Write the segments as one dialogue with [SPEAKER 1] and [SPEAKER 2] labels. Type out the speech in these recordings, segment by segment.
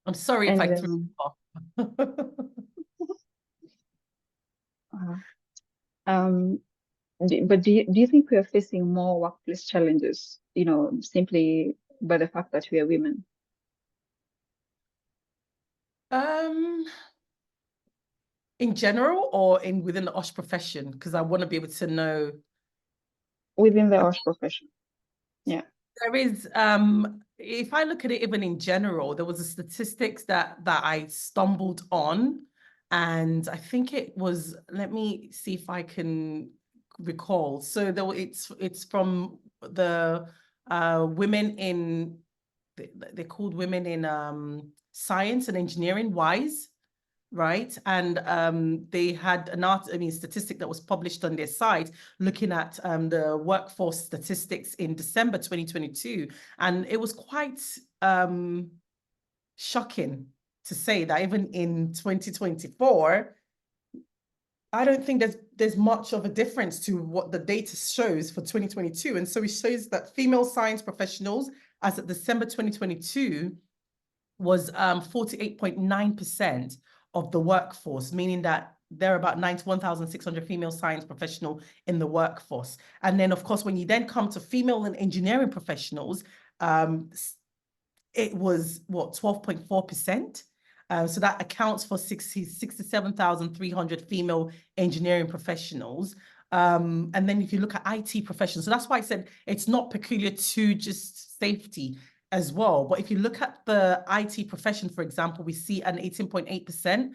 [SPEAKER 1] I'm sorry if
[SPEAKER 2] And
[SPEAKER 1] I threw you off.
[SPEAKER 2] uh, um, but do you think we are facing more workplace challenges, simply by the fact that we are women?
[SPEAKER 1] Um, in general or within the OSH profession? Because I want to be able to know.
[SPEAKER 2] Within the OSH profession? Yeah.
[SPEAKER 1] There is, if I look at it even in general, there was a statistics that I stumbled on, and I think it was, let me see if I can recall. So it's from the women in, they're called women in science and engineering, WISE, right? And they had an statistic that was published on their site looking at the workforce statistics in December 2022. And it was quite shocking to say that even in 2024, I don't think there's much of a difference to what the data shows for 2022. And so it shows that female science professionals as of December 2022 was 48.9% of the workforce, meaning that there are about 91,600 female science professionals in the workforce. And then, of course, when you then come to female and engineering professionals, it was, what, 12.4%? So that accounts for 67,300 female engineering professionals. And then if you look at IT professionals, so that's why I said it's not peculiar to just safety as well. But if you look at the IT profession, for example, we see an 18.8%.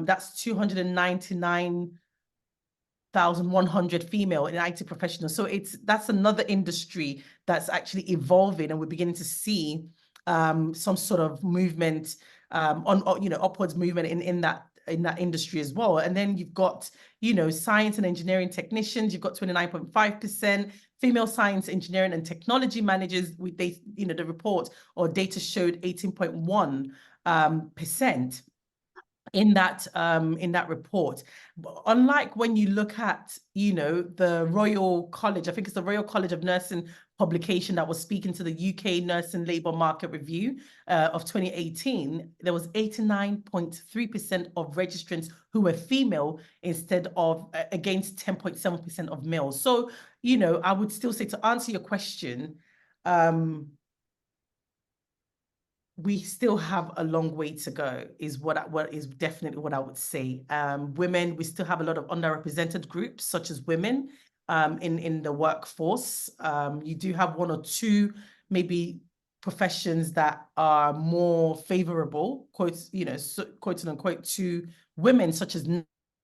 [SPEAKER 1] That's 299,100 female in IT professionals. So that's another industry that's actually evolving, and we're beginning to see some sort of movement on upwards movement in that industry as well. And then you've got, science and engineering technicians, you've got 29.5%, female science, engineering, and technology managers. The report or data showed 18.1% in that report. Unlike when you look at, the Royal College, I think it's the Royal College of Nursing publication that was speaking to the UK Nursing Labour Market Review of 2018, there was 89.3% of registrants who were female instead of against 10.7% of males. So, I would still say, to answer your question, we still have a long way to go, is what is definitely what I would say. Women, we still have a lot of underrepresented groups, such as women, in the workforce. You do have one or two, maybe, professions that are more favorable, quote unquote, to women, such as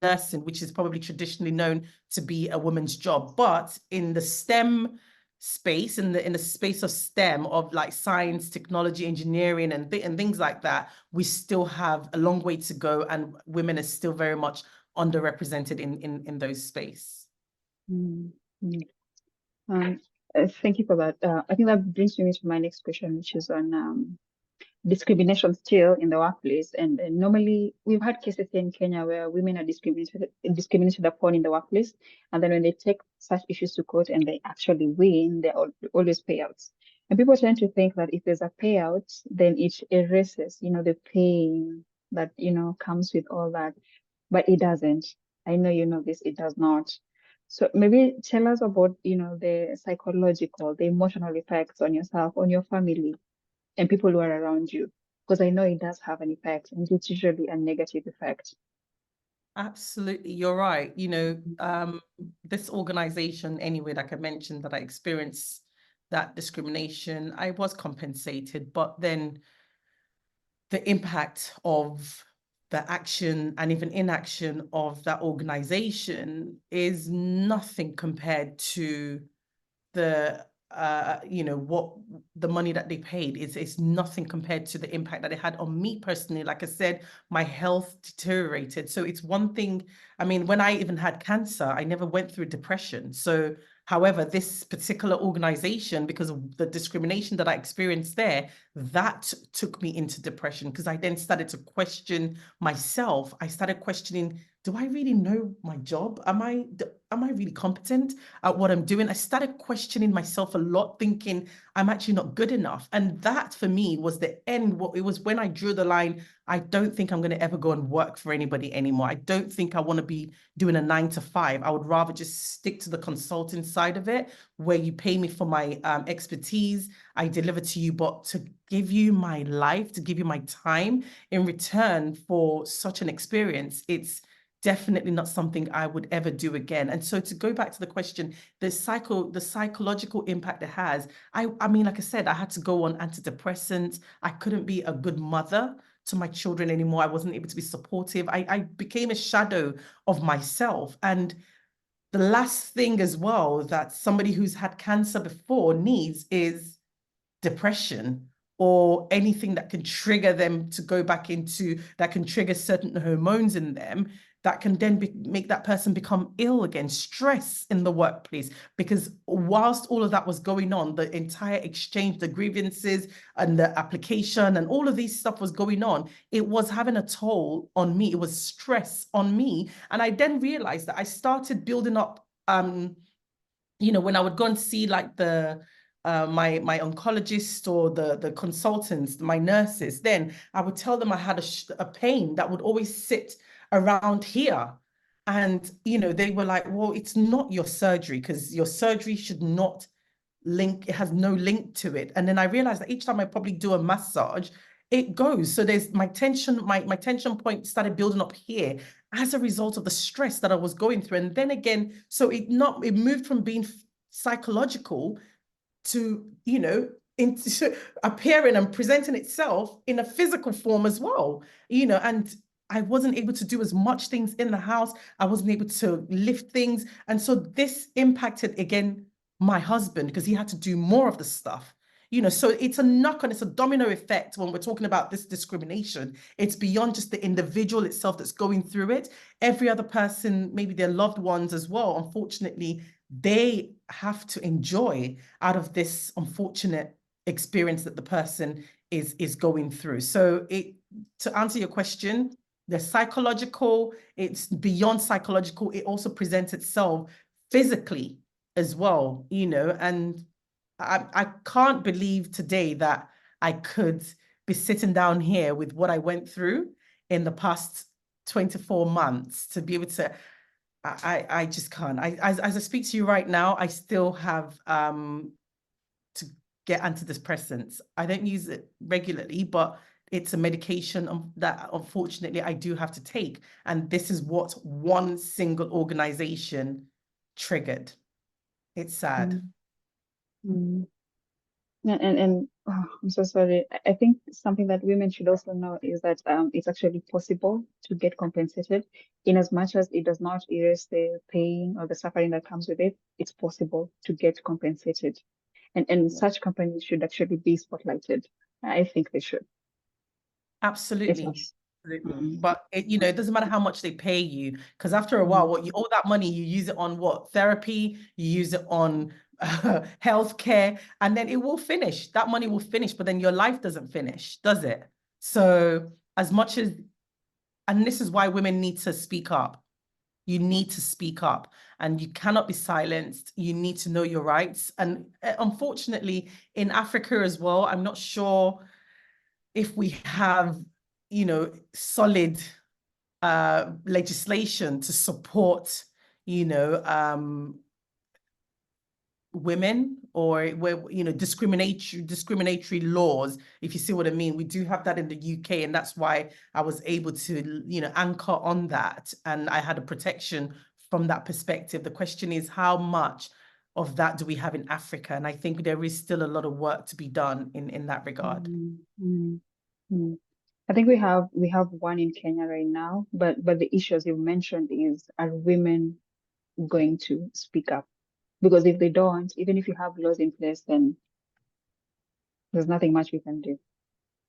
[SPEAKER 1] nursing, which is probably traditionally known to be a woman's job. But in the STEM space, in the space of STEM, of like science, technology, engineering, and things like that, we still have a long way to go, and women are still very much underrepresented in those space.
[SPEAKER 2] Thank you for that. I think that brings me to my next question, which is on discrimination still in the workplace. And normally we've had cases in Kenya where women are discriminated upon in the workplace, and then when they take such issues to court and they actually win, there are always payouts. And people tend to think that if there's a payout, then it erases, the pain that, comes with all that. But it doesn't. I know you know this, it does not. So maybe tell us about, the psychological, the emotional effects on yourself, on your family, and people who are around you, because I know it does have an effect, and it's usually a negative effect.
[SPEAKER 1] Absolutely, you're right. This organization, anyway, like I mentioned, that I experienced that discrimination, I was compensated, but then the impact of the action and even inaction of that organization is nothing compared to the what the money that they paid. It's nothing compared to the impact that it had on me personally. Like I said, my health deteriorated. So it's one thing, I mean, when I even had cancer, I never went through depression. So however, this particular organization, because of the discrimination that I experienced there, that took me into depression, because I then started to question myself. I started questioning do I really know my job? Am I really competent at what I'm doing? I started questioning myself a lot, thinking I'm actually not good enough. And that for me was the end. It was when I drew the line. I don't think I'm going to ever go and work for anybody anymore. I don't think I want to be doing a 9 to 5. I would rather just stick to the consulting side of it, where you pay me for my expertise, I deliver to you, but to give you my life, to give you my time in return for such an experience, it's definitely not something I would ever do again. And so to go back to the question, the psychological impact it has, I mean, like I said, I had to go on antidepressants. I couldn't be a good mother to my children anymore. I wasn't able to be supportive. I became a shadow of myself. And the last thing as well that somebody who's had cancer before needs is depression or anything that can trigger them to go back into, that can trigger certain hormones in them that can then make that person become ill again, stress in the workplace. Because whilst all of that was going on, the entire exchange, the grievances and the application and all of these stuff was going on, it was having a toll on me. It was stress on me. And I then realized that I started building up, when I would go and see like the my oncologist or the consultants, my nurses, then I would tell them I had a pain that would always sit around here. And, they were like, well, it's not your surgery, because your surgery should not link, it has no link to it. And then I realized that each time I probably do a massage, it goes. So there's my tension, my tension point started building up here as a result of the stress that I was going through. And then again, so it moved from being psychological to, into appearing and presenting itself in a physical form as well, and I wasn't able to do as much things in the house. I wasn't able to lift things. And so this impacted again my husband, because he had to do more of the stuff. So it's a knock on, it's a domino effect when we're talking about this discrimination. It's beyond just the individual itself that's going through it. Every other person, maybe their loved ones as well, unfortunately, they have to enjoy out of this unfortunate experience that the person is going through. So to answer your question, the psychological, it's beyond psychological. It also presents itself physically as well, and I can't believe today that I could be sitting down here with what I went through in the past 24 months to be able to, I just can't. As I speak to you right now, I still have to get antidepressants. I don't use it regularly, but it's a medication that unfortunately I do have to take. And this is what one single organization triggered. It's sad.
[SPEAKER 2] Mm. And I'm so sorry. I think something that women should also know is that it's actually possible to get compensated, in as much as it does not erase the pain or the suffering that comes with it. It's possible to get compensated, and such companies should actually be spotlighted. I think they should. Yes,
[SPEAKER 1] Absolutely.
[SPEAKER 2] yes.
[SPEAKER 1] Absolutely.
[SPEAKER 2] Mm.
[SPEAKER 1] But it doesn't matter how much they pay you, because after a while,
[SPEAKER 2] Mm.
[SPEAKER 1] what all that money, you use it on what? Therapy, you use it on healthcare, and then it will finish. That money will finish, but then your life doesn't finish, does it? So as much as, and this is why women need to speak up. You need to speak up, and you cannot be silenced. You need to know your rights. And unfortunately, in Africa as well, I'm not sure if we have, solid legislation to support, women, or where, discriminatory laws, if you see what I mean. We do have that in the UK, and that's why I was able to, anchor on that, and I had a protection from that perspective. The question is, how much of that do we have in Africa? And I think there is still a lot of work to be done in that regard.
[SPEAKER 2] Mm. Mm. Mm. I think we have one in Kenya right now, but the issues you mentioned is, are women going to speak up? Because if they don't, even if you have laws in place, then there's nothing much we can do.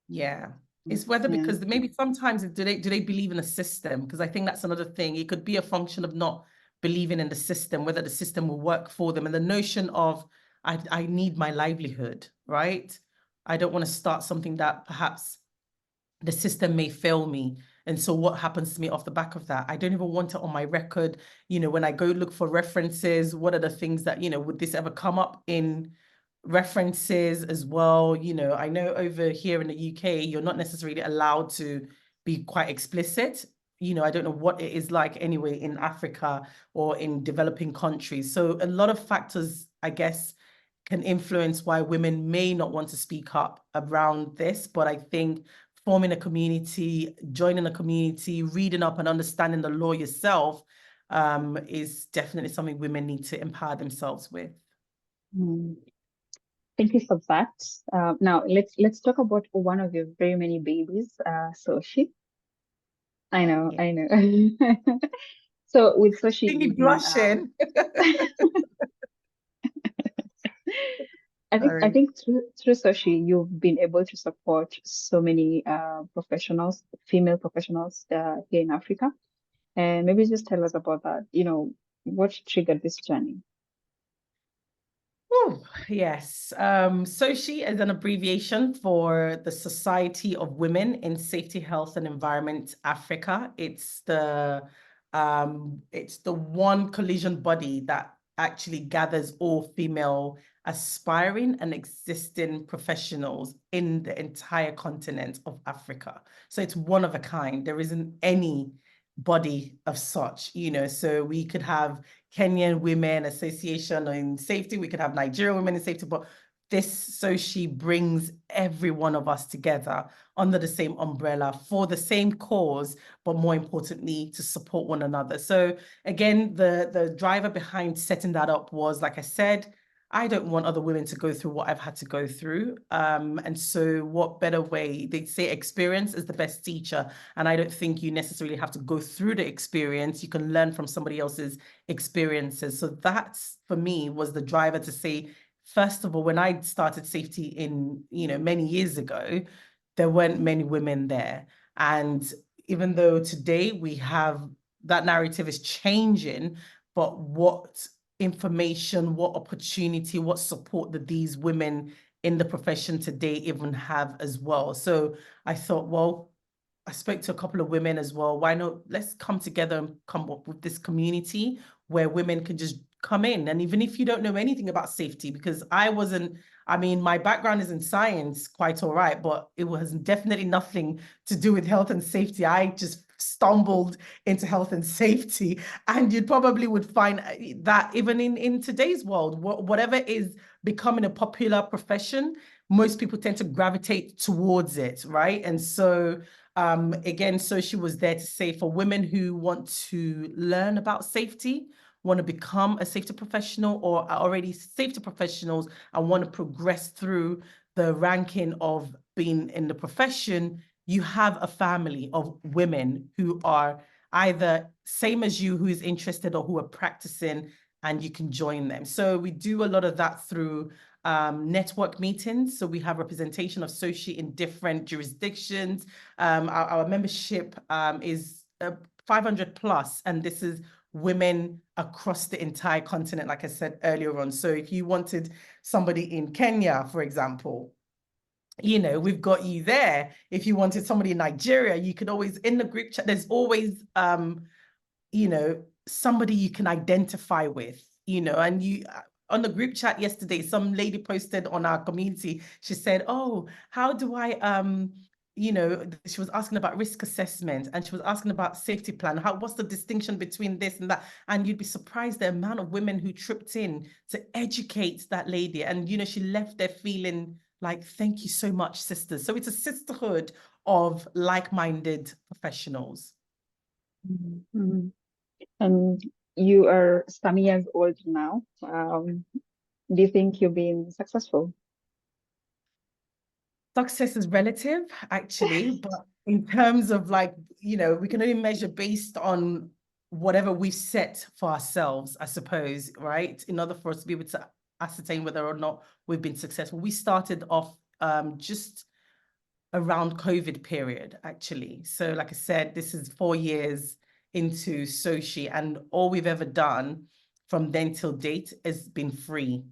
[SPEAKER 1] Yeah. It's whether,
[SPEAKER 2] Yeah.
[SPEAKER 1] because maybe sometimes do they believe in the system? Because I think that's another thing. It could be a function of not believing in the system, whether the system will work for them. And the notion of I need my livelihood, right? I don't want to start something that perhaps the system may fail me. And so what happens to me off the back of that? I don't even want it on my record. When I go look for references, what are the things that, would this ever come up in references as well? I know over here in the UK, you're not necessarily allowed to be quite explicit. I don't know what it is like anyway in Africa or in developing countries. So a lot of factors, I guess, can influence why women may not want to speak up around this. But I think forming a community, joining a community, reading up and understanding the law yourself is definitely something women need to empower themselves with.
[SPEAKER 2] Mm. Thank you for that. Now let's talk about one of your very many babies, Soshi. I know,
[SPEAKER 1] Yeah.
[SPEAKER 2] I know. So with Soshi,
[SPEAKER 1] Think me
[SPEAKER 2] you've been
[SPEAKER 1] blushing.
[SPEAKER 2] I
[SPEAKER 1] Sorry.
[SPEAKER 2] think through Soshi, you've been able to support so many professionals, female professionals here in Africa. And maybe just tell us about that. What triggered this journey?
[SPEAKER 1] Oh, yes. SOCI is an abbreviation for the Society of Women in Safety, Health and Environment Africa. It's the one collision body that actually gathers all female aspiring and existing professionals in the entire continent of Africa. So it's one of a kind. There isn't any body of such, so we could have Kenyan Women Association in Safety, we could have Nigerian Women in Safety, but so she brings every one of us together under the same umbrella for the same cause, but more importantly, to support one another. So again, the driver behind setting that up was, like I said, I don't want other women to go through what I've had to go through. And so what better way? They say experience is the best teacher. And I don't think you necessarily have to go through the experience. You can learn from somebody else's experiences. So that's, for me, was the driver to say, first of all, when I started safety in, many years ago, there weren't many women there. And even though today we have, that narrative is changing, but what information, what opportunity, what support that these women in the profession today even have as well. So I thought, well, I spoke to a couple of women as well. Why not? Let's come together and come up with this community where women can just come in. And even if you don't know anything about safety, because my background is in science, quite all right, but it was definitely nothing to do with health and safety. I just stumbled into health and safety. And you probably would find that even in today's world, whatever is becoming a popular profession, most people tend to gravitate towards it, right? And so again, so she was there to say for women who want to learn about safety, want to become a safety professional, or are already safety professionals and want to progress through the ranking of being in the profession, you have a family of women who are either same as you, who is interested or who are practicing, and you can join them. So we do a lot of that through network meetings. So we have representation of SOCI in different jurisdictions. Our membership is 500 plus, and this is women across the entire continent, like I said earlier on. So if you wanted somebody in Kenya, for example, we've got you there. If you wanted somebody in Nigeria, you could always, in the group chat, there's always somebody you can identify with, and you on the group chat yesterday, some lady posted on our community, she said, oh, how do I she was asking about risk assessment, and she was asking about safety plan. What's the distinction between this and that? And you'd be surprised the amount of women who tripped in to educate that lady. And she left there feeling like, thank you so much, sisters. So it's a sisterhood of like-minded professionals.
[SPEAKER 2] Mm-hmm. And you are some years old now. Do you think you've been successful?
[SPEAKER 1] Success is relative, actually, but in terms of we can only measure based on whatever we've set for ourselves, I suppose, right? In order for us to be able to ascertain whether or not we've been successful. We started off just around COVID period, actually. So like I said, this is 4 years into SOCI, and all we've ever done from then till date has been free.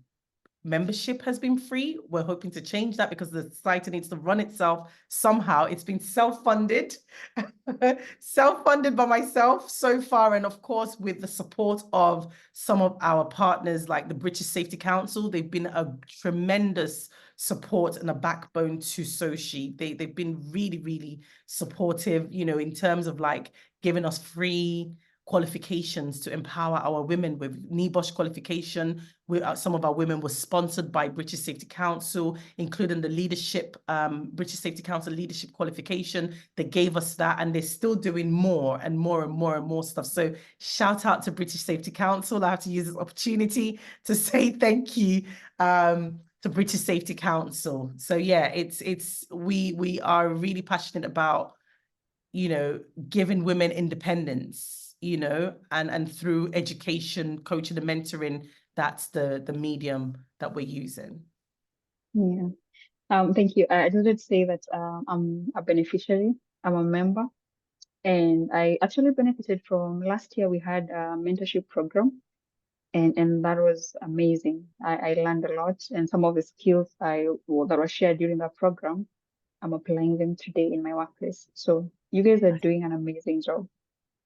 [SPEAKER 1] membership has been free. We're hoping to change that because the society needs to run itself somehow. It's been self-funded, self-funded by myself so far. And of course, with the support of some of our partners like the British Safety Council, they've been a tremendous support and a backbone to Sochi. They've been really, really supportive, you know, in terms of like giving us free qualifications to empower our women with NEBOSH qualification. Some of our women were sponsored by British Safety Council, including the leadership, British Safety Council leadership qualification. They gave us that, and they're still doing more and more and more and more stuff. So shout out to British Safety Council. I have to use this opportunity to say thank you to British Safety Council. So yeah, we are really passionate about, you know, giving women independence, you know, and through education, coaching and mentoring, that's the medium that we're using.
[SPEAKER 2] Yeah. Thank you. I just wanted to say that I'm a beneficiary. I'm a member, and I actually benefited from last year. We had a mentorship program, and that was amazing. I learned a lot, and some of the skills that were shared during that program, I'm applying them today in my workplace. So you guys are doing an amazing job.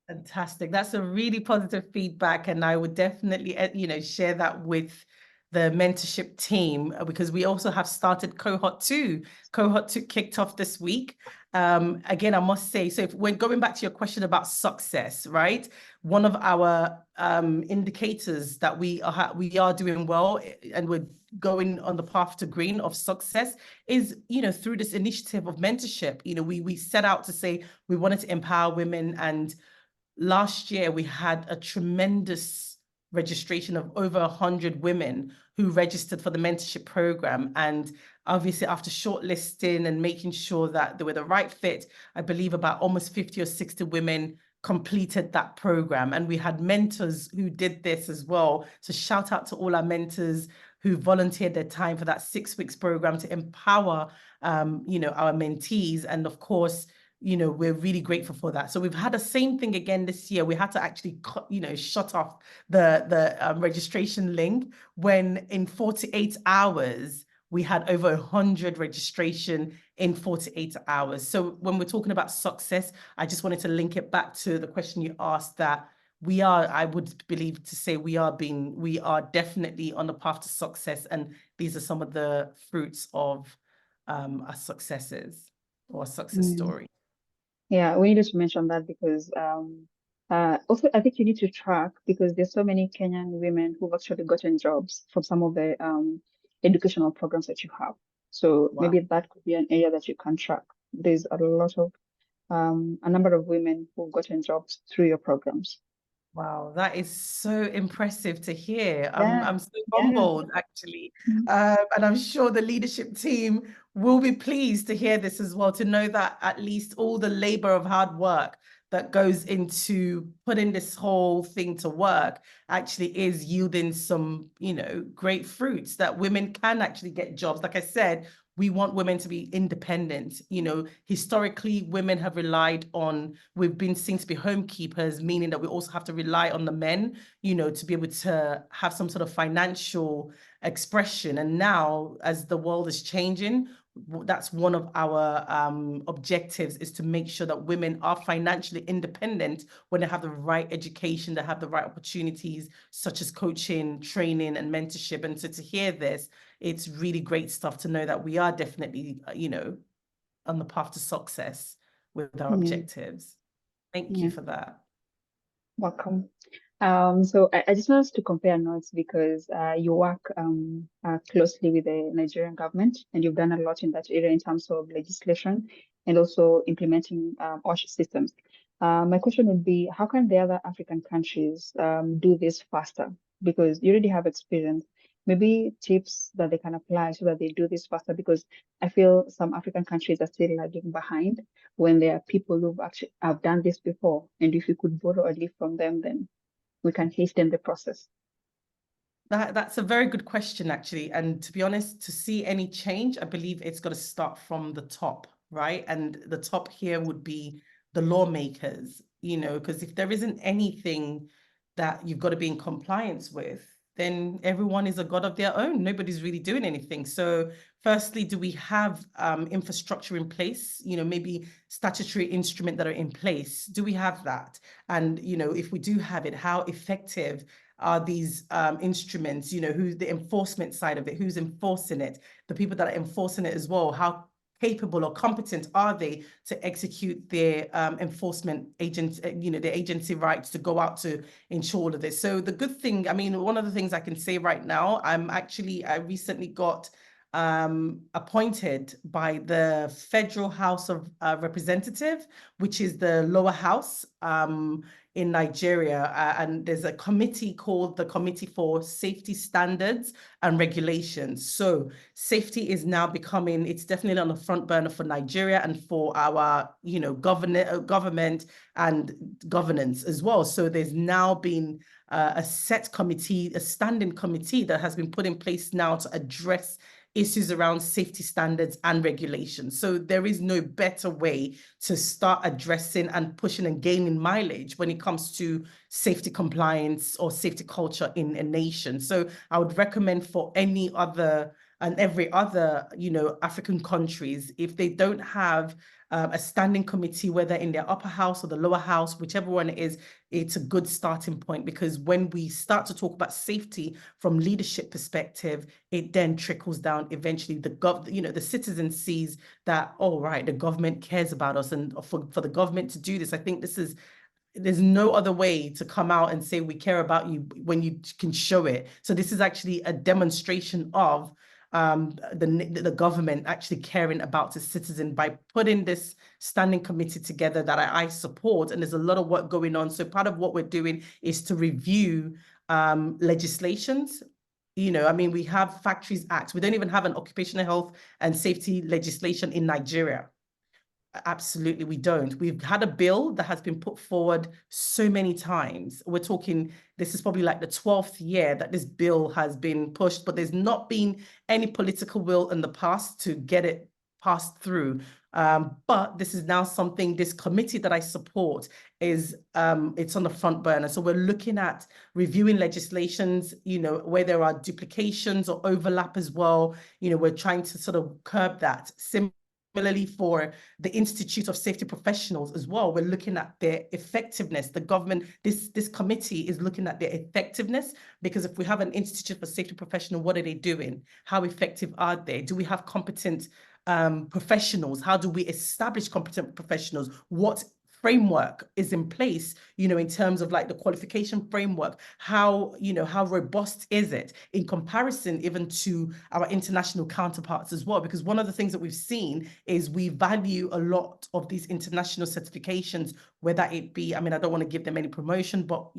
[SPEAKER 1] Fantastic. That's a really positive feedback. And I would definitely, you know, share that with the mentorship team because we also have started cohort 2. Cohort 2 kicked off this week. Again, I must say, so if we're going back to your question about success, right? One of our indicators that we are doing well and we're going on the path to green of success is, you know, through this initiative of mentorship. You know, we set out to say we wanted to empower women, and last year we had a tremendous registration of over 100 women who registered for the mentorship program. And obviously after shortlisting and making sure that they were the right fit, I believe about almost 50 or 60 women completed that program. And we had mentors who did this as well. So shout out to all our mentors who volunteered their time for that 6 weeks program to empower, you know, our mentees. And of course, you know, we're really grateful for that. So we've had the same thing again this year. We had to actually, you know, shut off the registration link when in 48 hours, we had over 100 registration in 48 hours. So when we're talking about success, I just wanted to link it back to the question you asked, that we are, I would believe to say we are definitely on the path to success. And these are some of the fruits of our successes or success story.
[SPEAKER 2] Yeah, we needed to mention that because also I think you need to track because there's so many Kenyan women who've actually gotten jobs from some of the educational programs that you have. So
[SPEAKER 1] Wow.
[SPEAKER 2] maybe that could be an area that you can track. There's a lot of a number of women who've gotten jobs through your programs.
[SPEAKER 1] Wow, that is so impressive to hear.
[SPEAKER 2] Yeah,
[SPEAKER 1] I'm so
[SPEAKER 2] yeah.
[SPEAKER 1] humbled, actually.
[SPEAKER 2] Mhm.
[SPEAKER 1] And I'm sure the leadership team will be pleased to hear this as well, to know that at least all the labor of hard work that goes into putting this whole thing to work actually is yielding some, you know, great fruits that women can actually get jobs. Like I said, we want women to be independent. You know, historically, women have relied on, we've been seen to be home keepers, meaning that we also have to rely on the men, you know, to be able to have some sort of financial expression. And now, as the world is changing, that's one of our objectives, is to make sure that women are financially independent when they have the right education, they have the right opportunities, such as coaching, training, and mentorship. And so to hear this, it's really great stuff to know that we are definitely, you know, on the path to success with our
[SPEAKER 2] Yeah,
[SPEAKER 1] objectives. Thank you
[SPEAKER 2] yeah.
[SPEAKER 1] for that.
[SPEAKER 2] Welcome. So I just want us to compare notes because you work closely with the Nigerian government and you've done a lot in that area in terms of legislation and also implementing OSH systems. My question would be, how can the other African countries do this faster? Because you already have experience. Maybe tips that they can apply so that they do this faster, because I feel some African countries are still lagging behind when there are people who've actually have done this before. And if you could borrow a leaf from them, then we can hasten the process.
[SPEAKER 1] That's a very good question, actually. And to be honest, to see any change, I believe it's got to start from the top, right? And the top here would be the lawmakers, you know, because if there isn't anything that you've got to be in compliance with, then everyone is a god of their own. Nobody's really doing anything. So firstly, do we have infrastructure in place? Maybe statutory instrument that are in place. Do we have that? And, if we do have it, how effective are these instruments? Who's the enforcement side of it? Who's enforcing it? The people that are enforcing it as well, how capable or competent are they to execute their enforcement agent, their agency rights to go out to ensure all of this. So the good thing, I mean, one of the things I can say right now, I recently got appointed by the Federal House of Representative, which is the lower house in Nigeria. And there's a committee called the Committee for Safety Standards and Regulations. So safety is now becoming, it's definitely on the front burner for Nigeria and for our, government and governance as well. So there's now been a set committee, a standing committee that has been put in place now to address issues around safety standards and regulations. So there is no better way to start addressing and pushing and gaining mileage when it comes to safety compliance or safety culture in a nation. So I would recommend for any other and every other, African countries, if they don't have a standing committee, whether in their upper house or the lower house, whichever one it is, it's a good starting point, because when we start to talk about safety from leadership perspective, it then trickles down. Eventually, the citizen sees that, oh, right, the government cares about us, and for the government to do this, I think there's no other way to come out and say we care about you when you can show it. So this is actually a demonstration of the government actually caring about its citizen by putting this standing committee together that I support. And there's a lot of work going on. So part of what we're doing is to review legislations. I mean, we have Factories Act. We don't even have an occupational health and safety legislation in Nigeria. Absolutely, we don't. We've had a bill that has been put forward so many times. We're talking, this is probably like the 12th year that this bill has been pushed, but there's not been any political will in the past to get it passed through. But this is now something, this committee that I support is, it's on the front burner. So we're looking at reviewing legislations, where there are duplications or overlap as well. We're trying to sort of curb that. Similarly, for the Institute of Safety Professionals as well, we're looking at their effectiveness. The government, this committee is looking at their effectiveness, because if we have an Institute for Safety Professional, what are they doing? How effective are they? Do we have competent professionals? How do we establish competent professionals? What framework is in place, in terms of like the qualification framework? How robust is it in comparison even to our international counterparts as well? Because one of the things that we've seen is we value a lot of these international certifications, whether it be, I mean, I don't want to give them any promotion, but,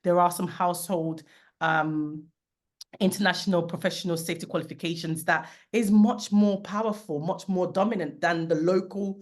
[SPEAKER 1] there are some household international professional safety qualifications that is much more powerful, much more dominant than the local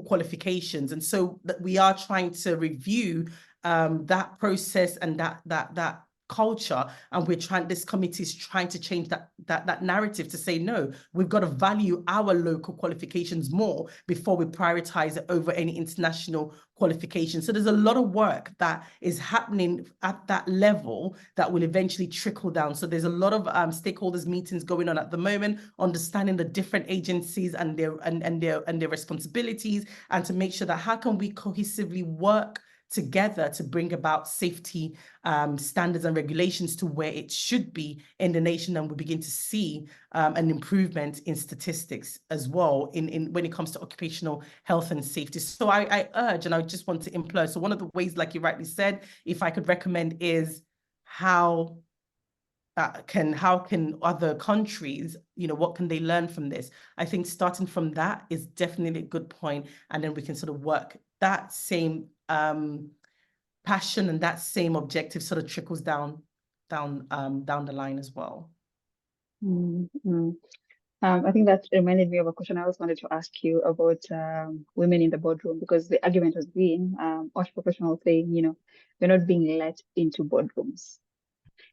[SPEAKER 1] qualifications. And so that we are trying to review that process and that culture, and this committee is trying to change that narrative to say, no, we've got to value our local qualifications more before we prioritize it over any international qualification. So there's a lot of work that is happening at that level that will eventually trickle down. So there's a lot of stakeholders meetings going on at the moment, understanding the different agencies and their responsibilities, and to make sure that how can we cohesively work together to bring about safety standards and regulations to where it should be in the nation, and we begin to see an improvement in statistics as well in when it comes to occupational health and safety. So I urge, and I just want to implore, so one of the ways, like you rightly said, if I could recommend, is how can other countries, what can they learn from this? I think starting from that is definitely a good point, and then we can sort of work that same passion and that same objective sort of trickles down the line as well.
[SPEAKER 2] I think that reminded me of a question I always wanted to ask you about women in the boardroom, because the argument has been, us professionals saying, we're not being let into boardrooms.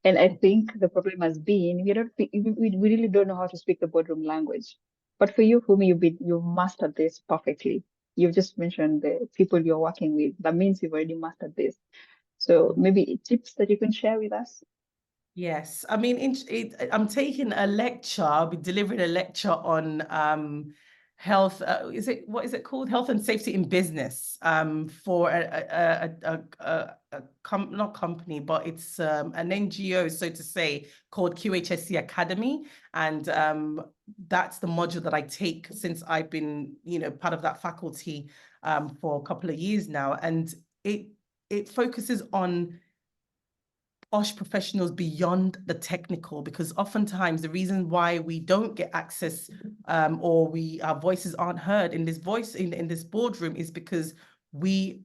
[SPEAKER 2] And I think the problem has been we really don't know how to speak the boardroom language. But for you, Funmi, you've mastered this perfectly. You've just mentioned the people you're working with. That means you've already mastered this. So maybe tips that you can share with us.
[SPEAKER 1] Yes, I mean, I'm taking a lecture. I'll be delivering a lecture on health. Is it what is it called? Health and safety in business. For not company, but it's an NGO, so to say, called QHSC Academy, and that's the module that I take since I've been, part of that faculty for a couple of years now, and it focuses on OSH professionals beyond the technical, because oftentimes the reason why we don't get access or our voices aren't heard in this boardroom is because we're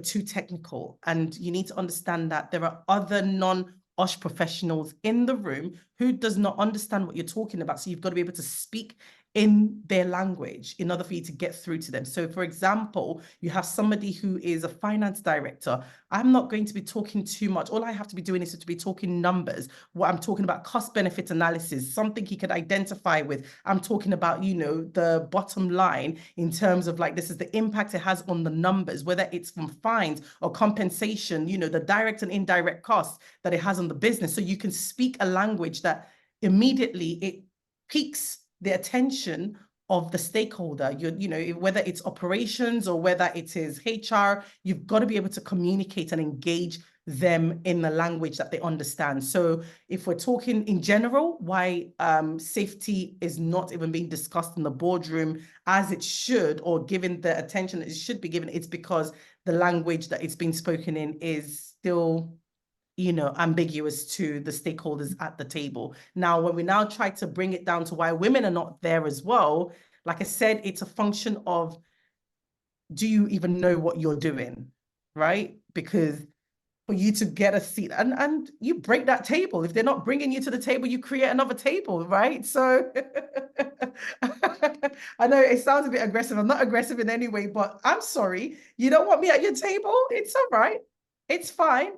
[SPEAKER 1] too technical. And you need to understand that there are other non-OSH professionals in the room who does not understand what you're talking about. So you've got to be able to speak in their language in order for you to get through to them. So for example, you have somebody who is a finance director. I'm not going to be talking too much. All I have to be doing is to be talking numbers. What I'm talking about, cost benefit analysis, something he could identify with. I'm talking about, the bottom line in terms of like, this is the impact it has on the numbers, whether it's from fines or compensation, the direct and indirect costs that it has on the business. So you can speak a language that immediately it piques the attention of the stakeholder. Whether it's operations or whether it is HR, you've got to be able to communicate and engage them in the language that they understand. So if we're talking in general, why safety is not even being discussed in the boardroom as it should, or given the attention that it should be given, it's because the language that it's being spoken in is still ambiguous to the stakeholders at the table. Now, when we now try to bring it down to why women are not there as well, like I said, it's a function of, do you even know what you're doing, right? Because for you to get a seat, and you break that table. If they're not bringing you to the table, you create another table, right? So I know it sounds a bit aggressive. I'm not aggressive in any way, but I'm sorry. You don't want me at your table? It's all right. It's fine.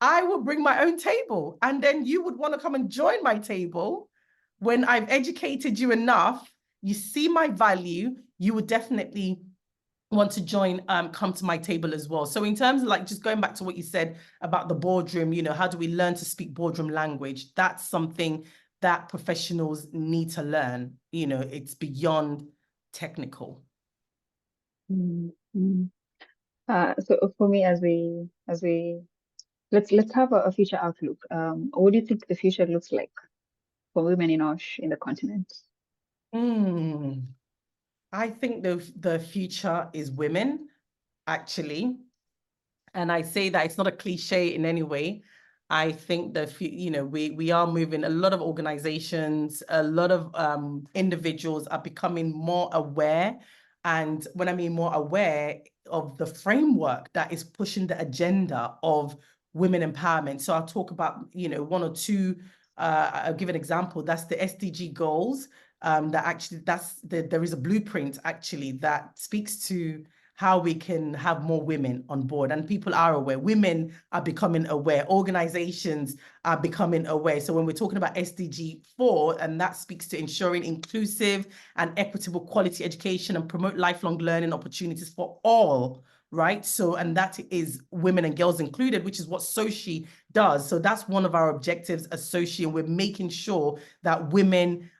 [SPEAKER 1] I will bring my own table. And then you would want to come and join my table when I've educated you enough. You see my value, you would definitely want to join, come to my table as well. So in terms of like, just going back to what you said about the boardroom, how do we learn to speak boardroom language? That's something that professionals need to learn. It's beyond technical.
[SPEAKER 2] Mm-hmm. So for me, as we let's have a future outlook. What do you think the future looks like for women in OSH in the continent?
[SPEAKER 1] I think the future is women, actually. And I say that it's not a cliche in any way. I think that, we are moving, a lot of organizations, a lot of individuals are becoming more aware. And when I mean more aware of the framework that is pushing the agenda of women empowerment. So I'll talk about, one or two, I'll give an example. That's the SDG goals. That actually, there is a blueprint actually that speaks to how we can have more women on board. And people are aware. Women are becoming aware. Organizations are becoming aware. So when we're talking about SDG 4, and that speaks to ensuring inclusive and equitable quality education and promote lifelong learning opportunities for all, right? So, and that is women and girls included, which is what SOCI does. So that's one of our objectives as SOCI, and we're making sure that women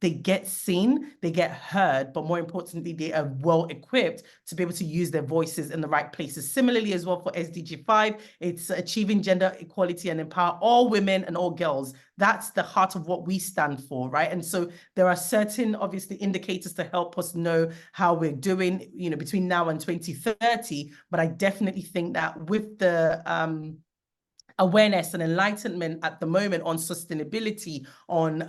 [SPEAKER 1] they get seen, they get heard, but more importantly, they are well equipped to be able to use their voices in the right places. Similarly, as well for SDG 5, it's achieving gender equality and empower all women and all girls. That's the heart of what we stand for, right? And so there are certain, obviously, indicators to help us know how we're doing, between now and 2030. But I definitely think that with the awareness and enlightenment at the moment on sustainability, on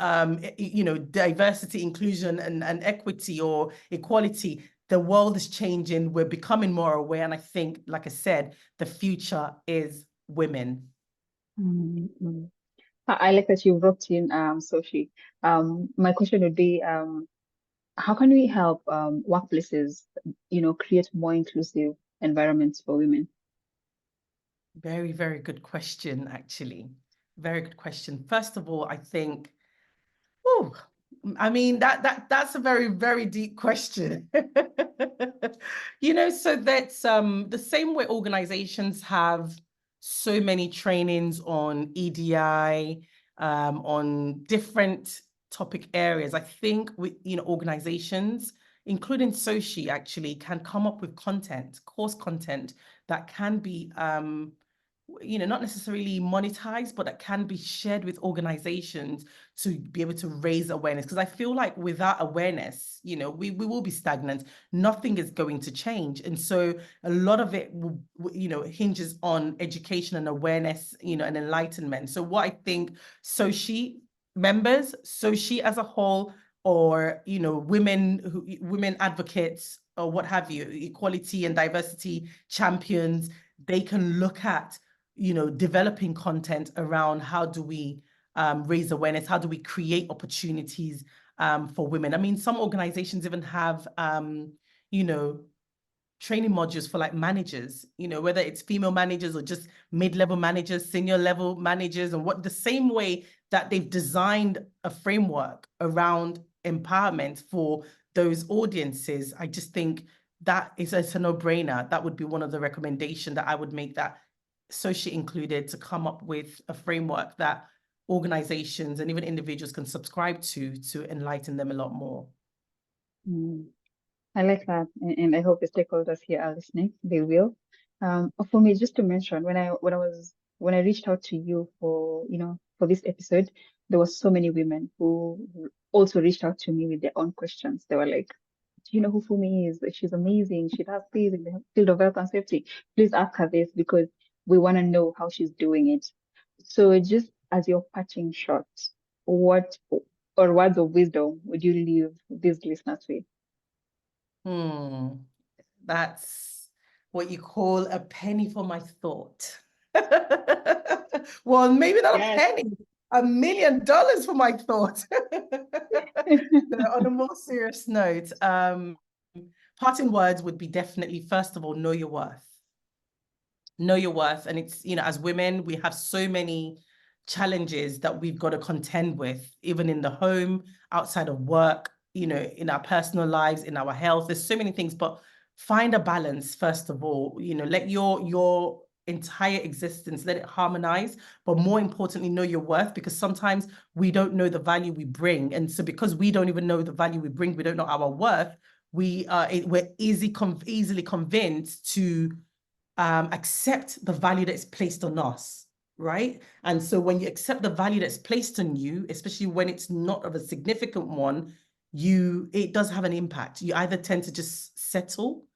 [SPEAKER 1] diversity, inclusion, and equity or equality, the world is changing. We're becoming more aware, and I think, like I said, the future is women.
[SPEAKER 2] Mm-hmm. I like that you wrote in, Sophie. My question would be, how can we help workplaces, create more inclusive environments for women?
[SPEAKER 1] Very, very good question, actually. Very good question. First of all, I think, oh, I mean, that's a very, very deep question. So that's the same way organizations have so many trainings on EDI, on different topic areas. I think organizations, including Soci, actually can come up with content, course content that can be not necessarily monetized, but that can be shared with organizations to be able to raise awareness. Because I feel like without awareness, we will be stagnant. Nothing is going to change. And so a lot of it will, hinges on education and awareness, and enlightenment. So what I think Soci members, Soci as a whole, or women advocates or what have you, equality and diversity champions, they can look at developing content around how do we raise awareness, how do we create opportunities for women. I mean, some organizations even have training modules for like managers, whether it's female managers or just mid-level managers, senior level managers, and what the same way that they've designed a framework around empowerment for those audiences. I just think that it's a no-brainer. That would be one of the recommendations that I would make, that Soci included, to come up with a framework that organizations and even individuals can subscribe to enlighten them a lot more.
[SPEAKER 2] I like that, and I hope the stakeholders here are listening. They will. For me, just to mention, when I reached out to you for this episode, there were so many women who also reached out to me with their own questions. They were like, "Do you know who Funmi is? She's amazing. She does this in the field of health and safety. Please ask her this because we want to know how she's doing it." So, just as your parting shot, what or words of wisdom would you leave these listeners with?
[SPEAKER 1] That's what you call a penny for my thought. Well, maybe not a penny, $1 million for my thought. No, on a more serious note, parting words would be definitely, first of all, know your worth. Know your worth. And it's, as women, we have so many challenges that we've got to contend with, even in the home, outside of work, in our personal lives, in our health. There's so many things, but find a balance, first of all. Let your entire existence, let it harmonize, but more importantly, know your worth, because sometimes we don't know the value we bring. And so because we don't even know the value we bring, we don't know our worth, we're easily convinced to accept the value that's placed on us, right? And so when you accept the value that's placed on you, especially when it's not of a significant one, it does have an impact. You either tend to just settle,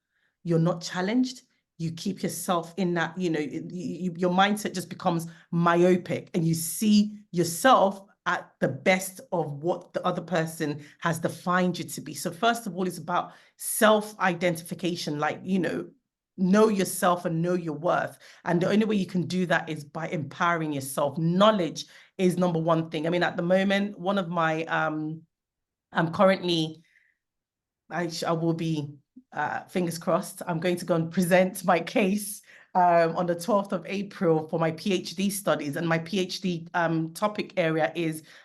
[SPEAKER 1] you're not challenged, you keep yourself in that, your mindset just becomes myopic, and you see yourself at the best of what the other person has defined you to be. So first of all, it's about self-identification, like, know yourself and know your worth. And the only way you can do that is by empowering yourself. Knowledge is number one thing. I mean, at the moment, one of my, I'm currently, I will be, fingers crossed, I'm going to go and present my case on the 12th of April for my PhD studies. And my PhD topic area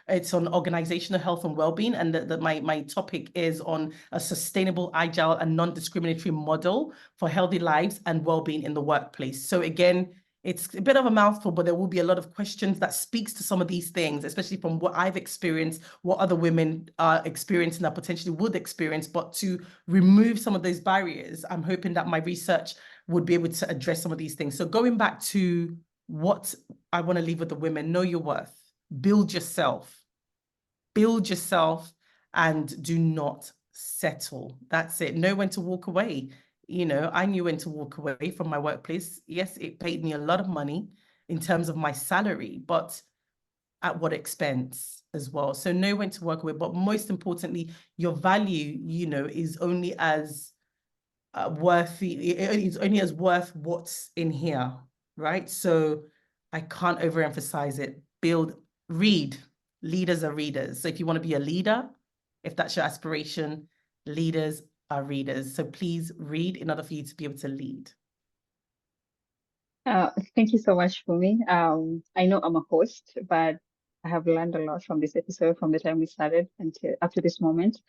[SPEAKER 1] it's on organizational health and well-being. And my topic is on a sustainable, agile, and non-discriminatory model for healthy lives and well-being in the workplace. So again, it's a bit of a mouthful, but there will be a lot of questions that speaks to some of these things, especially from what I've experienced, what other women are experiencing that potentially would experience. But to remove some of those barriers, I'm hoping that my research would be able to address some of these things. So going back to what I want to leave with the women, know your worth, build yourself, and do not settle. That's it. Know when to walk away. I knew when to walk away from my workplace. Yes, it paid me a lot of money in terms of my salary, but at what expense as well. So know when to walk away, but most importantly, your value, is only as it's only as worth what's in here, right? So I can't overemphasize it. Read. Leaders are readers. So if you want to be a leader, if that's your aspiration, leaders are readers. So please read in order for you to be able to lead.
[SPEAKER 2] Thank you so much, Funmi. I know I'm a host, but I have learned a lot from this episode from the time we started until up to this moment.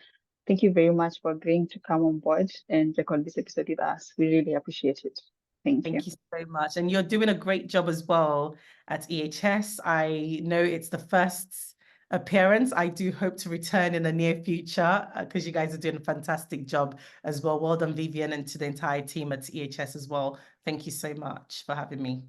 [SPEAKER 2] Thank you very much for agreeing to come on board and record this episode with us. We really appreciate it. Thank you.
[SPEAKER 1] Thank you so much. And you're doing a great job as well at EHS. I know it's the first appearance. I do hope to return in the near future because you guys are doing a fantastic job as well. Well done, Vivian, and to the entire team at EHS as well. Thank you so much for having me.